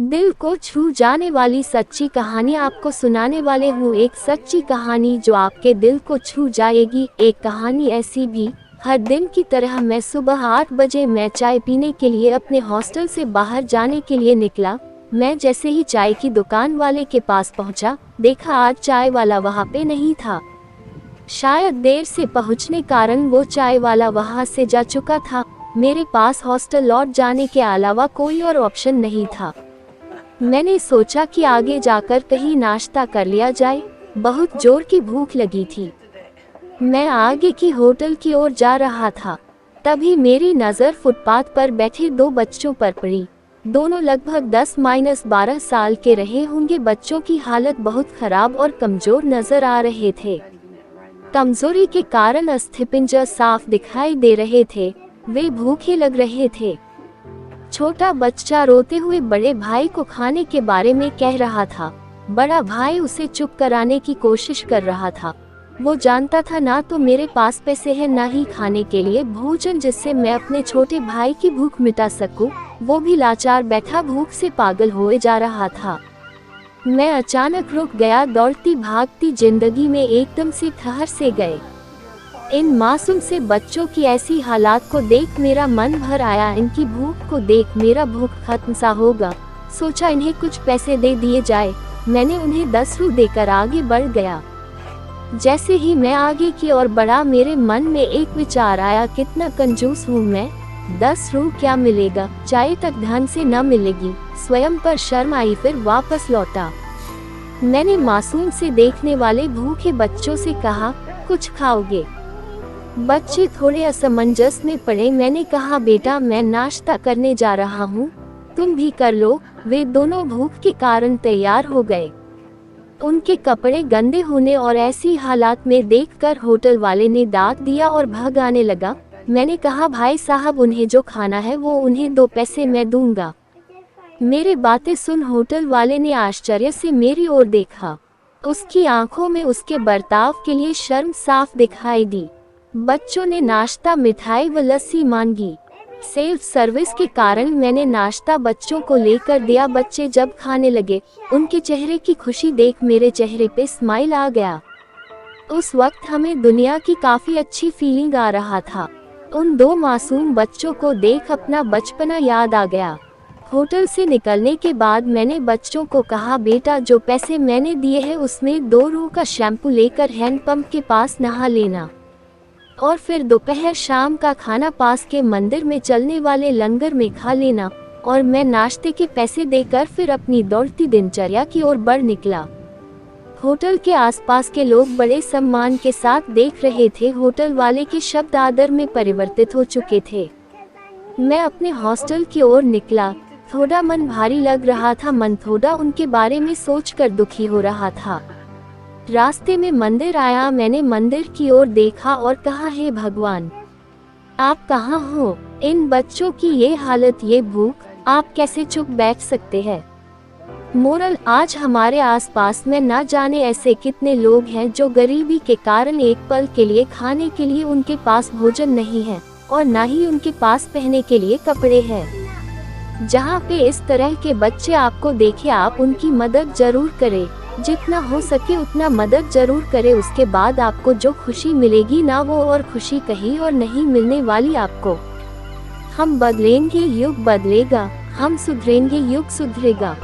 दिल को छू जाने वाली सच्ची कहानी आपको सुनाने वाले हूँ। एक सच्ची कहानी जो आपके दिल को छू जाएगी। एक कहानी ऐसी भी। हर दिन की तरह मैं सुबह 8 बजे मैं चाय पीने के लिए अपने हॉस्टल से बाहर जाने के लिए निकला। मैं जैसे ही चाय की दुकान वाले के पास पहुंचा, देखा आज चाय वाला वहाँ पे नहीं था। शायद देर से पहुंचने कारण वो चाय वाला वहाँ से जा चुका था। मेरे पास हॉस्टल लौट जाने के अलावा कोई और ऑप्शन नहीं था। मैंने सोचा कि आगे जाकर कहीं नाश्ता कर लिया जाए। बहुत जोर की भूख लगी थी। मैं आगे की होटल की ओर जा रहा था, तभी मेरी नज़र फुटपाथ पर बैठे 2 बच्चों पर पड़ी। दोनों लगभग 10-12 साल के रहे होंगे। बच्चों की हालत बहुत खराब और कमज़ोर नज़र आ रहे थे। कमज़ोरी के कारण अस्थिपिंजर साफ दिखाई दे रहे थे। वे भूखे लग रहे थे। छोटा बच्चा रोते हुए बड़े भाई को खाने के बारे में कह रहा था। बड़ा भाई उसे चुप कराने की कोशिश कर रहा था। वो जानता था ना तो मेरे पास पैसे हैं ना ही खाने के लिए भोजन जिससे मैं अपने छोटे भाई की भूख मिटा सकूं। वो भी लाचार बैठा भूख से पागल हुए जा रहा था। मैं अचानक रुक गया। दौड़ती भागती जिंदगी में एकदम से ठहर से गए। इन मासूम से बच्चों की ऐसी हालात को देख मेरा मन भर आया। इनकी भूख को देख मेरा भूख खत्म सा होगा। सोचा इन्हें कुछ पैसे दे दिए जाए। मैंने उन्हें 10 रू देकर आगे बढ़ गया। जैसे ही मैं आगे की ओर बढ़ा, मेरे मन में एक विचार आया, कितना कंजूस हूँ मैं। 10 रू क्या मिलेगा, चाय तक ढंग से न मिलेगी। स्वयं पर शर्म आई, फिर वापस लौटा। मैंने मासूम से देखने वाले भूखे बच्चों से कहा, कुछ खाओगे? बच्चे थोड़े असमंजस में पड़े। मैंने कहा, बेटा मैं नाश्ता करने जा रहा हूँ, तुम भी कर लो। वे दोनों भूख के कारण तैयार हो गए। उनके कपड़े गंदे होने और ऐसी हालात में देखकर होटल वाले ने डांट दिया और भगाने लगा। मैंने कहा, भाई साहब उन्हें जो खाना है वो उन्हें 2 पैसे मैं दूंगा। मेरी बातें सुन होटल वाले ने आश्चर्य से मेरी ओर देखा। उसकी आंखों में उसके बर्ताव के लिए शर्म साफ दिखाई दी। बच्चों ने नाश्ता, मिठाई व लस्सी मांगी। सेल्फ सर्विस के कारण मैंने नाश्ता बच्चों को लेकर दिया। बच्चे जब खाने लगे, उनके चेहरे की खुशी देख मेरे चेहरे पे स्माइल आ गया। उस वक्त हमें दुनिया की काफी अच्छी फीलिंग आ रहा था। उन 2 मासूम बच्चों को देख अपना बचपना याद आ गया। होटल से निकलने के बाद मैंने बच्चों को कहा, बेटा जो पैसे मैंने दिए हैं उसमें 2 रू का शैम्पू लेकर हैंडपंप के पास नहा लेना और फिर दोपहर शाम का खाना पास के मंदिर में चलने वाले लंगर में खा लेना। और मैं नाश्ते के पैसे देकर फिर अपनी दौड़ती दिनचर्या की ओर बढ़ निकला। होटल के आसपास के लोग बड़े सम्मान के साथ देख रहे थे। होटल वाले के शब्द आदर में परिवर्तित हो चुके थे। मैं अपने हॉस्टल की ओर निकला। थोड़ा मन भारी लग रहा था। मन थोड़ा उनके बारे में सोचकर दुखी हो रहा था। रास्ते में मंदिर आया। मैंने मंदिर की ओर देखा और कहा, हे भगवान आप कहाँ हो? इन बच्चों की ये हालत, ये भूख, आप कैसे चुप बैठ सकते हैं? मोरल, आज हमारे आसपास में ना जाने ऐसे कितने लोग हैं जो गरीबी के कारण एक पल के लिए खाने के लिए उनके पास भोजन नहीं है और ना ही उनके पास पहनने के लिए कपड़े हैं। जहाँ पे इस तरह के बच्चे आपको देखे, आप उनकी मदद जरूर करें। जितना हो सके उतना मदद जरूर करे। उसके बाद आपको जो खुशी मिलेगी ना, वो और खुशी कहीं और नहीं मिलने वाली आपको। हम बदलेंगे, युग बदलेगा। हम सुधरेंगे, युग सुधरेगा।